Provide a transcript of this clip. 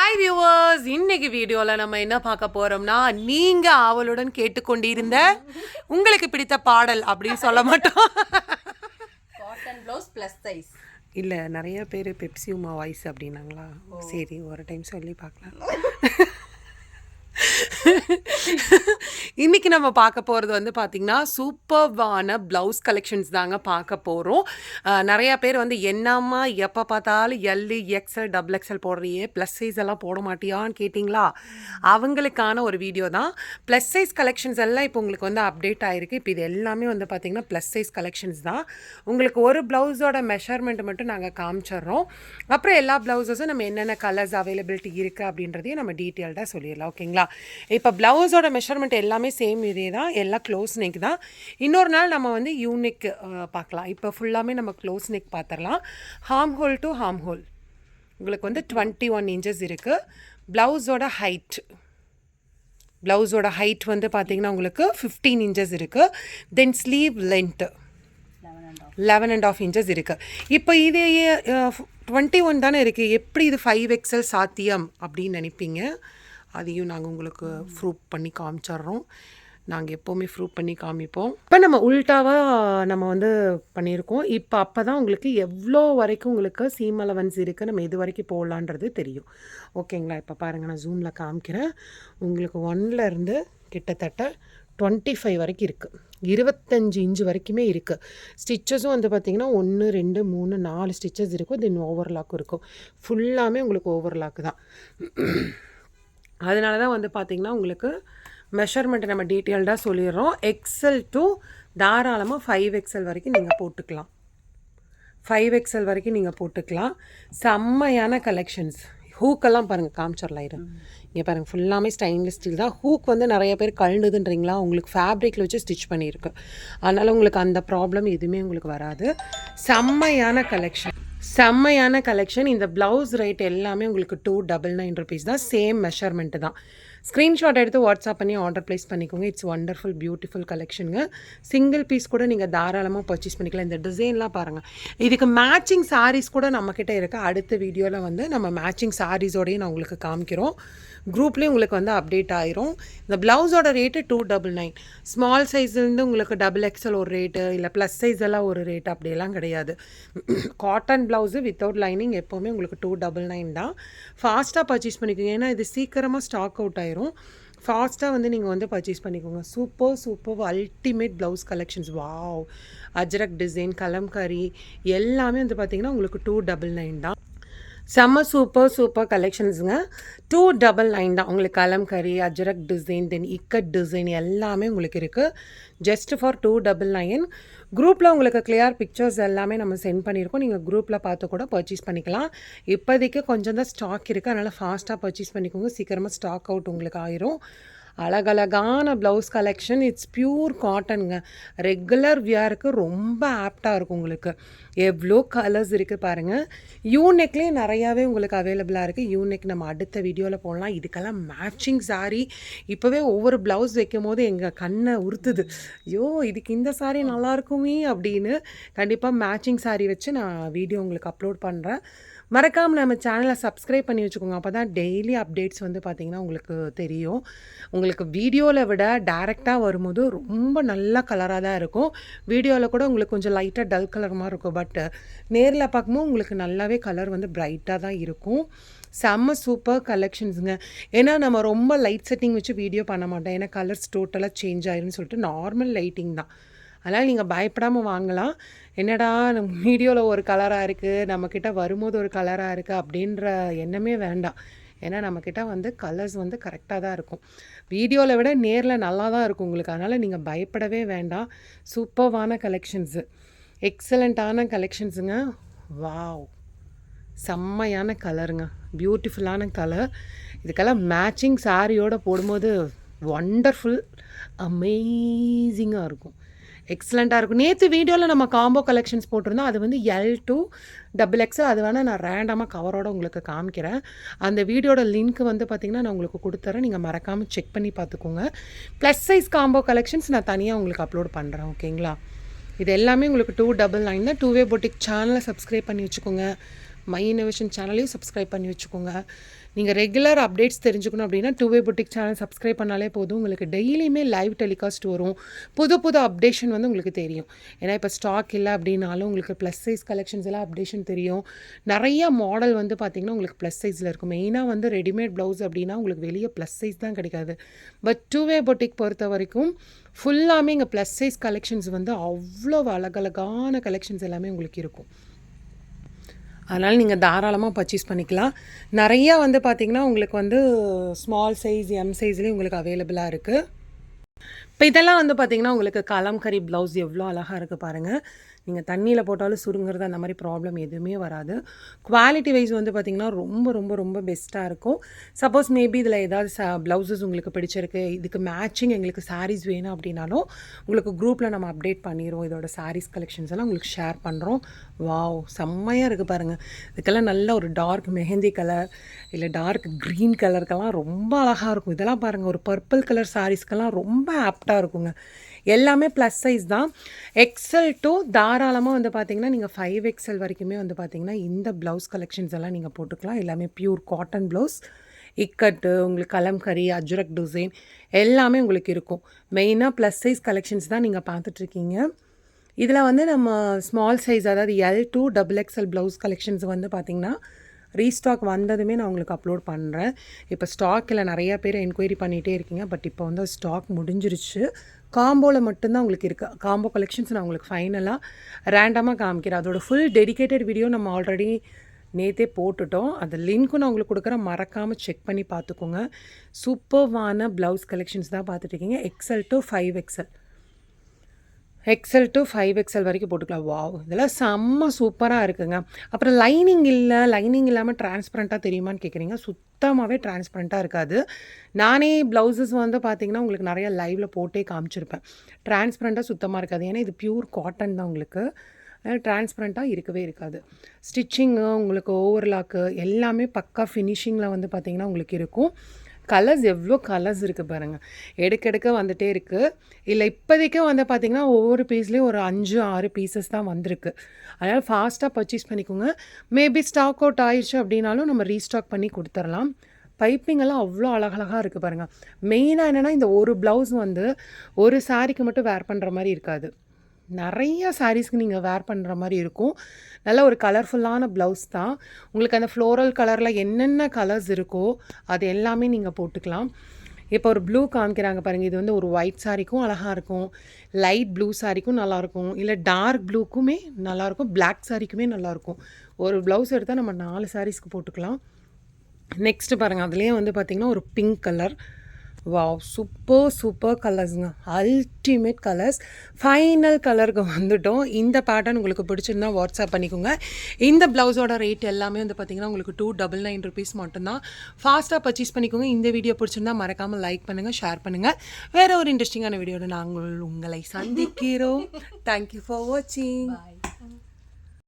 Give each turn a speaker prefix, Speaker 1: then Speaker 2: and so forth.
Speaker 1: Hi viewers, இன்னைக்கு வீடியோவில் நம்ம என்ன பார்க்க போகிறோம்னா, நீங்கள் ஆவலுடன் கேட்டுக்கொண்டிருந்த உங்களுக்கு பிடித்த பாடல் அப்படின்னு சொல்ல மாட்டோம்.
Speaker 2: Cotton blouse plus size.
Speaker 1: இல்லை, நிறைய பேர் பெப்சி உமா வாய்ஸ் அப்படின்னாங்களா. சரி, ஒரு டைம் சொல்லி பார்க்கலாம். இன்றைக்கி நம்ம பார்க்க போகிறது வந்து பார்த்திங்கன்னா சூப்பர்வான ப்ளவுஸ் கலெக்ஷன்ஸ் தாங்க பார்க்க போகிறோம். நிறையா பேர் வந்து என்னம்மா எப்போ பார்த்தாலும் எல்லு எக்ஸ்எல் டபுள் எக்ஸ்எல் போடுறியே, ப்ளஸ் சைஸ் எல்லாம் போட மாட்டியான்னு கேட்டிங்களா? அவங்களுக்கான ஒரு வீடியோ தான். ப்ளஸ் சைஸ் கலெக்ஷன்ஸ் எல்லாம் இப்போ உங்களுக்கு வந்து அப்டேட் ஆகிருக்கு. இப்போ இது எல்லாமே வந்து பார்த்திங்கன்னா ப்ளஸ் சைஸ் கலெக்ஷன்ஸ் தான். உங்களுக்கு ஒரு ப்ளவுஸோட மெஷர்மெண்ட் மட்டும் நாங்கள் காமிச்சிட்றோம். அப்புறம் எல்லா ப்ளவுஸஸும் நம்ம என்னென்ன கலர்ஸ் அவைலபிலிட்டி இருக்குது அப்படின்றதையும் நம்ம டீட்டெயில்டாக சொல்லிடலாம். ஓகேங்களா? இப்போ ப்ளவுஸோட மெஷர்மெண்ட் எல்லாமே சேம் இதே தான், எல்லாம் க்ளோஸ் நெக் தான். இன்னொரு நாள் நம்ம வந்து யூனிக் பார்க்கலாம். இப்போ ஃபுல்லாமே நம்ம க்ளோஸ் நெக் பார்த்துடலாம். Harm whole to harm whole உங்களுக்கு வந்து 21 இன்ச்சஸ் இருக்குது. ப்ளவுஸோட ஹைட் வந்து பார்த்திங்கன்னா உங்களுக்கு 15 இன்ச்சஸ் இருக்குது. தென் ஸ்லீவ் லென்த்து 11.5 இன்ச்சஸ் இருக்குது. இப்போ இது 21 தானே இருக்குது, எப்படி இது 5XL சாத்தியம் அப்படின்னு நினைப்பீங்க. அதையும் நாங்கள் உங்களுக்கு ப்ரூவ் பண்ணி காமிச்சிட்றோம். நாங்கள் எப்போவுமே ப்ரூவ் பண்ணி காமிப்போம். இப்போ நம்ம உல்ட்டாவாக நம்ம வந்து பண்ணியிருக்கோம். இப்போ அப்போ தான் உங்களுக்கு எவ்வளோ வரைக்கும் உங்களுக்கு சீம் அலவன்ஸ் இருக்குது, நம்ம எது வரைக்கும் போடலான்றது தெரியும். ஓகேங்களா? இப்போ பாருங்கள், நான் ஜூமில் காமிக்கிறேன். உங்களுக்கு 1லேருந்து கிட்டத்தட்ட 25 வரைக்கும் இருக்குது. 25 இன்ச்சு வரைக்குமே இருக்குது. ஸ்டிச்சஸும் வந்து பார்த்திங்கன்னா 1 2 3 4 ஸ்டிச்சஸ் இருக்கும். தென் ஓவர்லாக்கும் இருக்கும். ஃபுல்லாமே உங்களுக்கு ஓவர்லாக்கு தான். அதனால தான் வந்து பார்த்திங்கன்னா உங்களுக்கு மெஷர்மெண்ட்டை நம்ம டீட்டெயில்டாக சொல்லிடுறோம். எக்ஸல் டு தாராளமாக 5XL வரைக்கும் நீங்கள் போட்டுக்கலாம். 5XL வரைக்கும் நீங்கள் போட்டுக்கலாம். செம்மையான கலெக்ஷன்ஸ். ஹூக்கெல்லாம் பாருங்கள், காமிச்சிடலாம். இங்கே பாருங்கள், ஃபுல்லாமே ஸ்டெயின்லெஸ் ஸ்டீல் தான். ஹூக் வந்து நிறைய பேர் கழுந்துதுன்றீங்களா, உங்களுக்கு ஃபேப்ரிக்கில் வச்சு ஸ்டிச் பண்ணியிருக்கு. அதனால் உங்களுக்கு அந்த ப்ராப்ளம் எதுவுமே உங்களுக்கு வராது. செம்மையான கலெக்ஷன். இந்த ப்ளவுஸ் ரேட் எல்லாமே உங்களுக்கு 299 rupees தான். சேம் மெஷர்மெண்ட்டு தான். ஸ்க்ரீன்ஷாட் எடுத்து வாட்ஸ்அப் பண்ணி ஆர்டர் ப்ளேஸ் பண்ணிக்கோங்க. இட்ஸ் ஒண்டர்ஃபுல் பியூட்டிஃபுல் கலெக்ஷனுங்க. சிங்கிள் பீஸ் கூட நீங்கள் தாராளமாக பர்ச்சேஸ் பண்ணிக்கலாம். இந்த டிசைன்லாம் பாருங்கள். இதுக்கு மேட்சிங் சாரீஸ் கூட நம்மக்கிட்ட இருக்குது. அடுத்த வீடியோவில் வந்து நம்ம மேட்சிங் சாரீஸோடையும் நான் உங்களுக்கு காமிக்கிறோம். குரூப்லேயும் உங்களுக்கு வந்து அப்டேட் ஆயிரும். இந்த ப்ளவுஸோட ரேட்டு 299. ஸ்மால் சைஸ்லேருந்து உங்களுக்கு XXL ஒரு ரேட்டு, இல்லை ப்ளஸ் சைஸ் எல்லாம் ஒரு ரேட்டு, அப்படியெல்லாம் கிடையாது. காட்டன் ப்ளவுஸு வித்தவுட் லைனிங் எப்போவுமே உங்களுக்கு 299 தான். ஃபாஸ்ட்டாக பர்ச்சேஸ் பண்ணிக்கோங்க, ஏன்னா இது சீக்கிரமாக ஸ்டாக் அவுட் ஆயிரும். ஃபாஸ்ட்டாக வந்து நீங்கள் வந்து பர்ச்சேஸ் பண்ணிக்கோங்க. Super ultimate blouse collections. Wow! Ajrakh design, Kalamkari எல்லாமே வந்து பார்த்திங்கன்னா உங்களுக்கு 299 தான். செம்ம சூப்பர் கலெக்ஷன்ஸுங்க. 299 தான். உங்களுக்கு கலம்கரி, அஜ்ரக் டிசைன், தென் இக்கட் டிசைன் எல்லாமே உங்களுக்கு இருக்குது. Just for 299. குரூப்பில் உங்களுக்கு கிளியர் பிக்சர்ஸ் எல்லாமே நம்ம சென்ட் பண்ணியிருக்கோம். நீங்கள் குரூப்பில் பார்த்து கூட பர்ச்சேஸ் பண்ணிக்கலாம். இப்போதைக்கு கொஞ்சம் தான் ஸ்டாக் இருக்குது, அதனால் ஃபாஸ்ட்டாக பர்ச்சேஸ் பண்ணிக்கோங்க. சீக்கிரமாக ஸ்டாக் அவுட் உங்களுக்கு ஆயிரும். அழகழகான ப்ளவுஸ் கலெக்ஷன். இட்ஸ் பியூர் காட்டனுங்க. ரெகுலர் வியருக்கு ரொம்ப ஆப்டாக இருக்கும். உங்களுக்கு எவ்வளோ கலர்ஸ் இருக்குது பாருங்கள். யூனெக்லேயே நிறையாவே உங்களுக்கு அவைலபிளாக இருக்குது. யூனெக் நம்ம அடுத்த வீடியோவில் போடலாம். இதுக்கெல்லாம் மேட்சிங் சாரீ இப்போவே ஒவ்வொரு ப்ளவுஸ் வைக்கும் போது எங்கள் கண்ணை உறுத்துது. ஐயோ, இதுக்கு இந்த சாரீ நல்லாயிருக்குமே அப்படின்னு. கண்டிப்பாக மேட்சிங் சாரீ வச்சு நான் வீடியோ உங்களுக்கு அப்லோட் பண்ணுறேன். மறக்காமல் நம்ம சேனலை சப்ஸ்கிரைப் பண்ணி வச்சுக்கோங்க. அப்போ தான் டெய்லி அப்டேட்ஸ் வந்து பார்த்திங்கன்னா உங்களுக்கு தெரியும். உங்களுக்கு வீடியோவில் விட டேரெக்டாக வரும்போது ரொம்ப நல்ல கலராக தான் இருக்கும். வீடியோவில் கூட உங்களுக்கு கொஞ்சம் லைட்டாக டல் கலர் மாதிரி இருக்கும். பட் நேரில் பார்க்கும்போது உங்களுக்கு நல்லாவே கலர் வந்து பிரைட்டாக தான் இருக்கும். செம்ம சூப்பர் கலெக்ஷன்ஸுங்க. ஏன்னா நம்ம ரொம்ப லைட் செட்டிங் வச்சு வீடியோ பண்ண மாட்டோம், ஏன்னா கலர்ஸ் டோட்டலாக சேஞ்ச் ஆயிருன்னு சொல்லிட்டு நார்மல் லைட்டிங் தான். அதனால் நீங்கள் பயப்படாமல் வாங்கலாம். என்னடா நம்ம வீடியோவில் ஒரு கலராக இருக்குது, நம்மக்கிட்ட வரும்போது ஒரு கலராக இருக்குது அப்படின்ற எண்ணமே வேண்டாம். ஏன்னா நம்மக்கிட்ட வந்து கலர்ஸ் வந்து கரெக்டாக தான் இருக்கும். வீடியோவில் விட நேரில் நல்லா தான் இருக்கும் உங்களுக்கு. அதனால் நீங்கள் பயப்படவே வேண்டாம். சூப்பர்வான கலெக்ஷன்ஸு, எக்ஸலண்ட்டான கலெக்ஷன்ஸுங்க. வாவ்! செம்மையான கலருங்க, பியூட்டிஃபுல்லான கலர். இதுக்கெல்லாம் மேட்சிங் சாரியோடு போடும்போது ஒண்டர்ஃபுல் அமேசிங்காக இருக்கும், எக்ஸலண்ட்டாக இருக்கும். நேற்று வீடியோவில் நம்ம காம்போ கலெக்ஷன்ஸ் போட்டிருந்தோம். அது வந்து L to XXL. அது வேணால் நான் ரேண்டமாக கவரோடு உங்களுக்கு காமிக்கிறேன். அந்த வீடியோட லிங்க் வந்து பார்த்திங்கன்னா நான் உங்களுக்கு கொடுத்துறேன். நீங்கள் மறக்காமல் செக் பண்ணி பார்த்துக்கோங்க. ப்ளஸ் சைஸ் காம்போ கலெக்ஷன்ஸ் நான் தனியாக உங்களுக்கு அப்லோட் பண்ணுறேன். ஓகேங்களா? இது எல்லாமே உங்களுக்கு 299 தான். 2 Way Boutique சேனலை சப்ஸ்கிரைப் பண்ணி வச்சுக்கோங்க. மை இன்னோவேஷன் சேனலையும் சப்ஸ்கிரைப் பண்ணி வச்சுக்கோங்க. நீங்கள் ரெகுலர் அப்டேட்ஸ் தெரிஞ்சுக்கணும் அப்படின்னா டூவே புட்டிக் சேனல் சப்ஸ்கிரைப் பண்ணாலே போதும். உங்களுக்கு டெய்லியுமே லைவ் டெலிகாஸ்ட் வரும். புது புது அப்டேஷன் வந்து உங்களுக்கு தெரியும். ஏன்னா இப்போ ஸ்டாக் இல்லை அப்படின்னாலும் உங்களுக்கு ப்ளஸ் சைஸ் கலெக்ஷன்ஸ் எல்லாம் அப்டேஷன் தெரியும். நிறைய மாடல் வந்து பார்த்திங்கன்னா உங்களுக்கு ப்ளஸ் சைஸில் இருக்கும். மெயினாக வந்து ரெடிமேட் ப்ளவுஸ் அப்படின்னா உங்களுக்கு வெளியே ப்ளஸ் சைஸ் தான் கிடைக்காது. பட் டூவே புட்டிக் பொறுத்த வரைக்கும் ஃபுல்லாமே இங்கே ப்ளஸ் சைஸ் கலெக்ஷன்ஸ் வந்து அவ்வளோ அழகழகான கலெக்ஷன்ஸ் எல்லாமே உங்களுக்கு இருக்கும். அதனால் நீங்கள் தாராளமாக பர்ச்சேஸ் பண்ணிக்கலாம். நிறையா வந்து பார்த்திங்கன்னா உங்களுக்கு வந்து ஸ்மால் சைஸ் எம் சைஸ்லேயும் உங்களுக்கு அவைலபிளாக இருக்குது. இப்போ இதெல்லாம் வந்து பார்த்திங்கன்னா உங்களுக்கு கலம்கரி ப்ளவுஸ் எவ்வளோ அழகாக இருக்குது பாருங்கள். நீங்கள் தண்ணியில் போட்டாலும் சுருங்கிறது அந்த மாதிரி ப்ராப்ளம் எதுவுமே வராது. குவாலிட்டி வைஸ் வந்து பார்த்திங்கன்னா ரொம்ப ரொம்ப ரொம்ப பெஸ்ட்டாக இருக்கும். சப்போஸ் மேபி இதில் ஏதாவது ப்ளவுசஸ் உங்களுக்கு பிடிச்சிருக்கு, இதுக்கு மேட்சிங் எங்களுக்கு சாரீஸ் வேணும் அப்படின்னாலும் உங்களுக்கு குரூப்பில் நம்ம அப்டேட் பண்ணிடுவோம். இதோட சாரீஸ் கலெக்ஷன்ஸ் எல்லாம் உங்களுக்கு ஷேர் பண்ணுறோம். வாவ், செம்மையாக இருக்குது பாருங்கள். இதுக்கெல்லாம் நல்ல ஒரு டார்க் மெஹந்தி கலர் இல்லை டார்க் க்ரீன் கலருக்கெல்லாம் ரொம்ப அழகாக இருக்கும். இதெல்லாம் பாருங்கள், ஒரு பர்பிள் கலர் சாரீஸ்க்கெல்லாம் ரொம்ப ஆப்டாக இருக்குங்க. எல்லாமே ப்ளஸ் சைஸ் தான். எக்ஸல் டு தாராளமாக வந்து பார்த்திங்கன்னா நீங்கள் 5XL வரைக்குமே வந்து பார்த்திங்கன்னா இந்த ப்ளவுஸ் கலெக்ஷன்ஸ் எல்லாம் நீங்கள் போட்டுக்கலாம். எல்லாமே பியூர் காட்டன் ப்ளவுஸ், இக்கட்டு, உங்களுக்கு கலம்கரி, அஜ்ரக் டிசைன் எல்லாமே உங்களுக்கு இருக்கும். மெயினாக ப்ளஸ் சைஸ் கலெக்ஷன்ஸ் தான் நீங்கள் பார்த்துட்ருக்கீங்க. இதில் வந்து நம்ம ஸ்மால் சைஸ், அதாவது L to XXL blouse collections வந்து பார்த்திங்கன்னா ரீஸ்டாக் வந்ததுமே நான் உங்களுக்கு அப்லோட் பண்ணுறேன். இப்போ ஸ்டாக்கில் நிறையா பேர் என்கொயரி பண்ணிகிட்டே இருக்கீங்க. பட் இப்போ வந்து ஸ்டாக் முடிஞ்சிருச்சு. காம்போவில் மட்டும்தான் உங்களுக்கு இருக்குது. காம்போ கலெக்ஷன்ஸ் நான் உங்களுக்கு ஃபைனலாக ரேண்டமாக காமிக்கிறேன். அதோட ஃபுல் டெடிகேட்டட் வீடியோ நம்ம ஆல்ரெடி நேற்றே போட்டுட்டோம். அந்த லிங்க்கும் நான் உங்களுக்கு கொடுக்குறேன், மறக்காமல் செக் பண்ணி பார்த்துக்கோங்க. சூப்பர்வான ப்ளவுஸ் கலெக்ஷன்ஸ் தான் பார்த்துட்ருக்கீங்க. XL to 5XL, XL to 5XL வரைக்கும் போட்டுக்கலாம். வாவ், இதெல்லாம் செம்ம சூப்பராக இருக்குங்க. அப்புறம் லைனிங் இல்லை, லைனிங் இல்லாமல் டிரான்ஸ்பரண்ட்டாக தெரியுமான்னு கேட்குறீங்க. சுத்தமாகவே டிரான்ஸ்பரண்ட்டாக இருக்காது. நானே ப்ளவுசஸ் வந்து பார்த்திங்கன்னா உங்களுக்கு நிறைய லைவில் போட்டே காமிச்சிருப்பேன். டிரான்ஸ்பரண்ட்டாக சுத்தமாக இருக்காது. ஏன்னா இது பியூர் காட்டன் தான் உங்களுக்கு. டிரான்ஸ்பரண்ட்டாக இருக்கவே இருக்காது. ஸ்டிச்சிங்கு, உங்களுக்கு ஓவர்லாக்கு எல்லாமே பக்கா ஃபினிஷிங்கில் வந்து பார்த்திங்கன்னா உங்களுக்கு இருக்கும். கலர்ஸ் எவ்வளோ கலர்ஸ் இருக்குது பாருங்கள். எடுக்க வந்துகிட்டே இருக்குது. இல்லை இப்போதைக்கும் வந்து பார்த்திங்கன்னா ஒவ்வொரு பீஸ்லேயும் ஒரு 5-6 பீசஸ் தான் வந்திருக்கு. அதனால் ஃபாஸ்ட்டாக பர்ச்சேஸ் பண்ணிக்கோங்க. மேபி ஸ்டாக் அவுட் ஆயிடுச்சு அப்படின்னாலும் நம்ம ரீஸ்டாக் பண்ணி கொடுத்துடலாம். பைப்பிங்கெல்லாம் அவ்வளோ அழகழகாக இருக்குது பாருங்கள். மெயினாக என்னென்னா இந்த ஒரு ப்ளவுஸ் வந்து ஒரு சாரீக்கு மட்டும் வேர் பண்ணுற மாதிரி இருக்காது. நிறைய சாரீஸ்க்கு நீங்கள் வேர் பண்ணுற மாதிரி இருக்கும். நல்ல ஒரு கலர்ஃபுல்லான ப்ளவுஸ் தான். உங்களுக்கு அந்த ஃப்ளோரல் கலரில் என்னென்ன கலர்ஸ் இருக்கோ அது எல்லாமே நீங்கள் போட்டுக்கலாம். இப்போ ஒரு ப்ளூ காமிக்கிறாங்க பாருங்கள். இது வந்து ஒரு ஒயிட் சாரிக்கும் அழகாக இருக்கும், லைட் ப்ளூ சாரிக்கும் நல்லாயிருக்கும், இல்லை டார்க் ப்ளூக்குமே நல்லாயிருக்கும், பிளாக் சாரிக்குமே நல்லாயிருக்கும். ஒரு ப்ளவுஸ் எடுத்தால் நம்ம 4 சாரீஸ்க்கு போட்டுக்கலாம். நெக்ஸ்ட்டு பாருங்கள், அதுலேயே வந்து பார்த்திங்கன்னா ஒரு பிங்க் கலர். வாவ், சூப்பர் கலர்ஸுங்க. Ultimate colours. ஃபைனல் கலருக்கு வந்துட்டோம். இந்த பேட்டர்ன் உங்களுக்கு பிடிச்சிருந்தா வாட்ஸ்அப் பண்ணிக்கோங்க. இந்த ப்ளவுஸோட ரேட் எல்லாமே வந்து பார்த்திங்கன்னா உங்களுக்கு 299 rupees மட்டும்தான். ஃபாஸ்ட்டாக பர்ச்சேஸ் பண்ணிக்கோங்க. இந்த வீடியோ பிடிச்சிருந்தா மறக்காமல் லைக் பண்ணுங்கள், ஷேர் பண்ணுங்கள். வேறு ஒரு இன்ட்ரெஸ்டிங்கான வீடியோட நாங்கள் உங்களை சந்திக்கிறோம். தேங்க்யூ ஃபார் வாட்சிங்.